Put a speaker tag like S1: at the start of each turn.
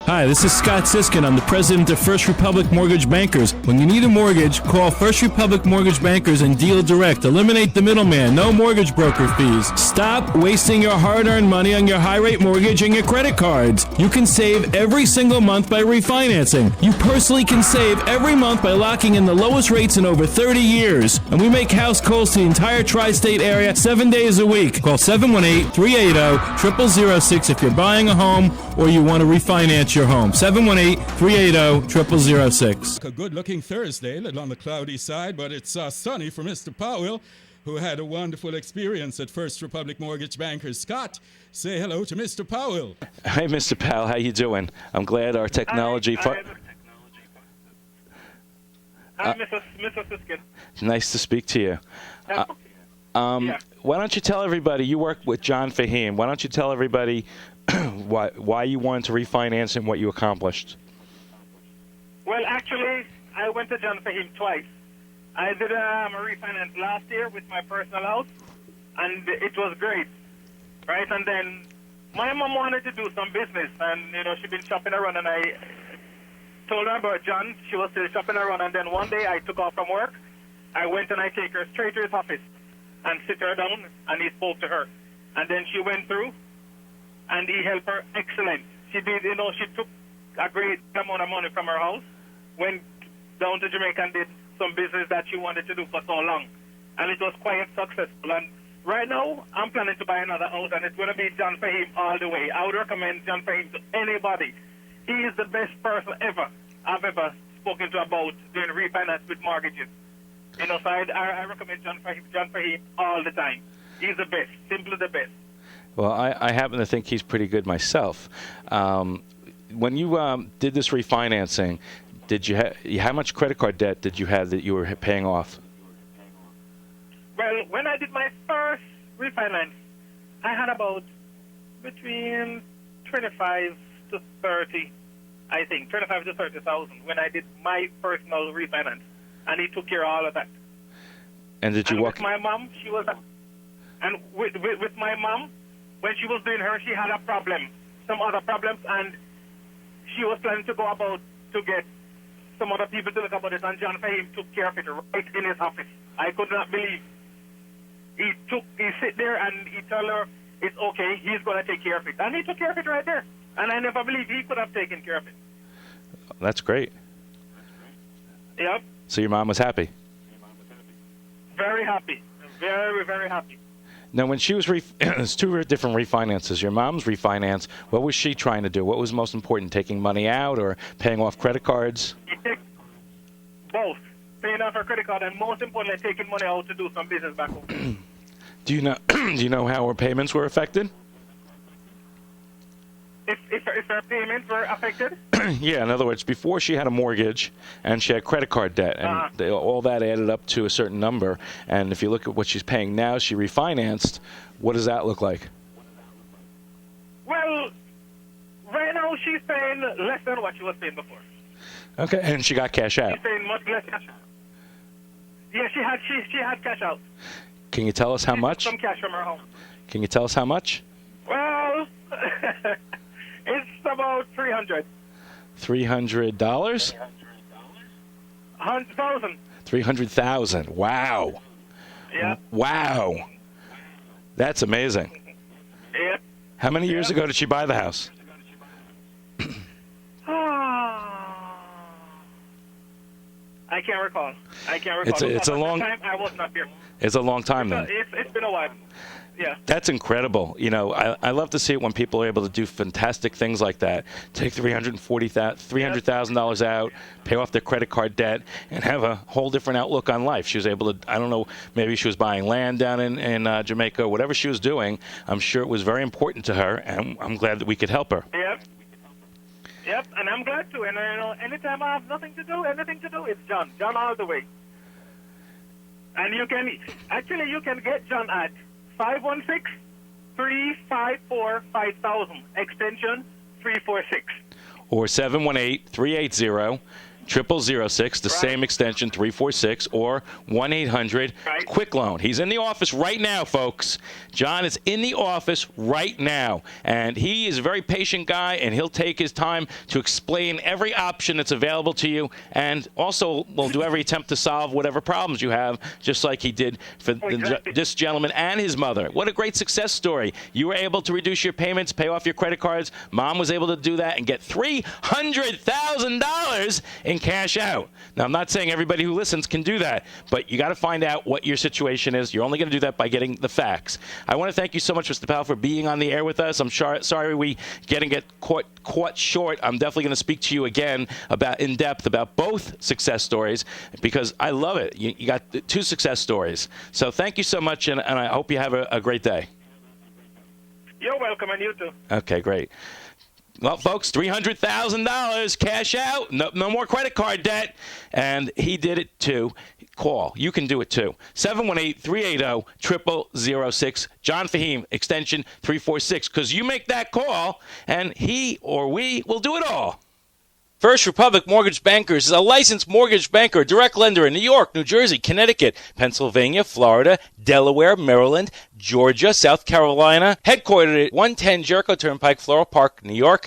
S1: Hi, this is Scott Siskin. I'm the president of First Republic Mortgage Bankers. When you need a mortgage, call First Republic Mortgage Bankers and deal direct. Eliminate the middleman. No mortgage broker fees. Stop wasting your hard-earned money on your high-rate mortgage and your credit cards. You can save every single month by refinancing. You personally can save every month by locking in the lowest rates in over 30 years. And we make house calls to the entire tri-state area 7 days a week. Call 718-380-0006 if you're buying a home or you want to refinance your home. 718-380-0006.
S2: A good-looking Thursday, a little on the cloudy side, but it's sunny for Mr. Powell, who had a wonderful experience at First Republic Mortgage Bankers. Scott, say hello to Mr. Powell.
S3: Hi, Mr. Powell. How you doing? I'm glad our technology...
S4: Hi, Mr. Siskin.
S3: Nice to speak to you. Why don't you tell everybody, you work with John Fahim, why don't you tell everybody why you wanted to refinance and what you accomplished?
S4: Well, actually, I went to John Fahim twice. I did a refinance last year with my personal house, and it was great, right? And then my mom wanted to do some business, and, she'd been shopping around, and I told her about John. She was still shopping around, and then one day I took off from work. I went and I take her straight to his office and sit her down, and he spoke to her. And then she went through, and he helped her excellent. She did, she took a great amount of money from her house, went down to Jamaica and did some business that she wanted to do for so long. And it was quite successful. And right now, I'm planning to buy another house, and it's going to be John Fahim all the way. I would recommend John Fahim to anybody. He is the best person I've ever spoken to about doing refinance with mortgages. So I recommend John Fahim all the time. He's the best, simply the best.
S3: Well, I happen to think he's pretty good myself. When you did this refinancing, how much credit card debt did you have that you were paying off?
S4: Well, when I did my first refinance, I had about between 25 to 30, I think, 25 to 30,000 when I did my personal refinance, and he took care of all of that.
S3: And did you
S4: with my mom, she was, and with my mom, when she was doing her, she had a problem, some other problems, and she was planning to go about to get some other people to look about it, and John Fahim took care of it right in his office. I could not believe. He sit there and he told her, it's okay, he's going to take care of it. And he took care of it right there. And I never believed he could have taken care of it.
S3: That's great.
S4: Yep.
S3: So your mom was happy?
S4: Very happy. Very, very happy.
S3: Now, when she was, there's two different refinances. Your mom's refinance, what was she trying to do? What was most important, taking money out or paying off credit cards?
S4: Both. Paying off her credit card and, most importantly, taking money out to do some business back home.
S3: Do you know how her payments were affected?
S4: If her payments were affected?
S3: Yeah, in other words, before she had a mortgage and she had credit card debt, and all that added up to a certain number. And if you look at what she's paying now, she refinanced. What does that look like?
S4: Well, right now she's paying less than what she was paying before.
S3: Okay, and she got cash out.
S4: She's paying much less cash out. Yeah, she had cash out.
S3: Can you tell us how much?
S4: Some cash from her home.
S3: Can you tell us how much?
S4: Well, it's about $300.
S3: $300?
S4: $100,000.
S3: $300,000. Wow.
S4: Yeah.
S3: Wow. That's amazing.
S4: Yeah.
S3: How many years ago did she buy the house?
S4: I can't recall.
S3: It's a long
S4: time. I was not here.
S3: It's a long time then.
S4: It's been a while. Yeah.
S3: That's incredible. I love to see it when people are able to do fantastic things like that. Take $300,000 out, pay off their credit card debt, and have a whole different outlook on life. She was able to, I don't know, maybe she was buying land down in Jamaica, whatever she was doing. I'm sure it was very important to her, and I'm glad that we could help her.
S4: Yep, and I'm glad to. And anytime I have anything to do, it's John. John all the way. And you can get John at 516-354-5000, extension 346.
S3: Or 718-380-0006. 0006, the same extension 346, or 1-800-QUICK LOAN. He's in the office right now, folks. John is in the office right now, and he is a very patient guy, and he'll take his time to explain every option that's available to you, and also will do every attempt to solve whatever problems you have, just like he did for this gentleman and his mother. What a great success story. You were able to reduce your payments, pay off your credit cards. Mom was able to do that and get $300,000 in cash out. Now, I'm not saying everybody who listens can do that, but you got to find out what your situation is. You're only going to do that by getting the facts. I want to thank you so much, Mr. Powell, for being on the air with us. I'm sorry we get caught short. I'm definitely going to speak to you again in depth about both success stories, because I love it. You got two success stories. So thank you so much, and I hope you have a great day.
S4: You're welcome, and you too.
S3: Okay, great. Well, folks, $300,000 cash out. No more credit card debt. And he did it, too. Call. You can do it, too. 718-380-0006. John Fahim, extension 346. Because you make that call, and he or we will do it all. First Republic Mortgage Bankers is a licensed mortgage banker, direct lender in New York, New Jersey, Connecticut, Pennsylvania, Florida, Delaware, Maryland, Georgia, South Carolina, headquartered at 110 Jericho Turnpike, Floral Park, New York.